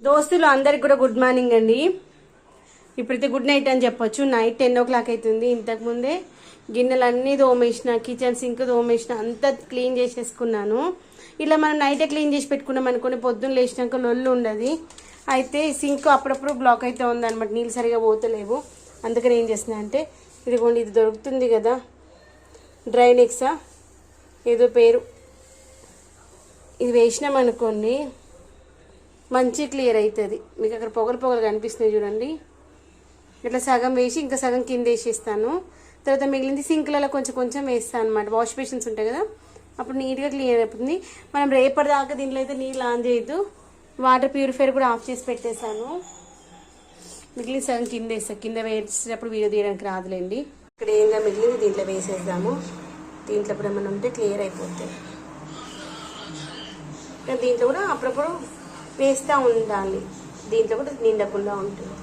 దోస్తులు అందరికి కూడా గుడ్ మార్నింగ్ అండి. ఇప్పుడైతే గుడ్ నైట్ అని చెప్పొచ్చు. నైట్ 10 o'clock అవుతుంది. ఇంతకుముందే గిన్నెలన్నీ తోమేసిన, కిచెన్ సింక్ తోమేసిన, అంతా క్లీన్ చేసేసుకున్నాను. ఇలా మనం నైటే క్లీన్ చేసి పెట్టుకున్నాం అనుకుని పొద్దున్న లేచినాక లొల్లు ఉండదు. అయితే సింక్ అప్పుడప్పుడు బ్లాక్ అయితే ఉందన్నమాట, నీళ్ళు సరిగా పోతలేవు. అందుకని ఏం చేస్తున్నా అంటే ఇదిగోండి, ఇది దొరుకుతుంది కదా డ్రైనెక్సా ఏదో పేరు, ఇది వేసినామనుకోండి మంచి క్లియర్ అవుతుంది. మీకు అక్కడ పొగలు పొగలు కనిపిస్తున్నాయి చూడండి. ఇట్లా సగం వేసి ఇంకా సగం కింద వేసేస్తాను. తర్వాత మిగిలింది సింక్లలో కొంచెం కొంచెం వేస్తాను అనమాట. వాష్ బేసిన్స్ ఉంటాయి కదా, అప్పుడు నీట్గా క్లియర్ అయిపోతుంది. మనం రేపటిదాకా దీంట్లో అయితే నీళ్ళు ఆన్ చేయొద్దు. వాటర్ ప్యూరిఫైర్ కూడా ఆఫ్ చేసి పెట్టేశాను. మిగిలిన సగం కింద వేస్తాను. కింద వేసేటప్పుడు వీడియో తీయడానికి రాదులేండి. ఇక్కడ ఏంగా మిగిలింది దీంట్లో వేసేద్దాము. దీంట్లో ఇప్పుడు ఏమైనా ఉంటే క్లియర్ అయిపోతాయి. దీంట్లో కూడా అప్పుడప్పుడు వేస్తూ ఉండాలి. దీంట్లో కూడా నిండకుండా ఉంటుంది.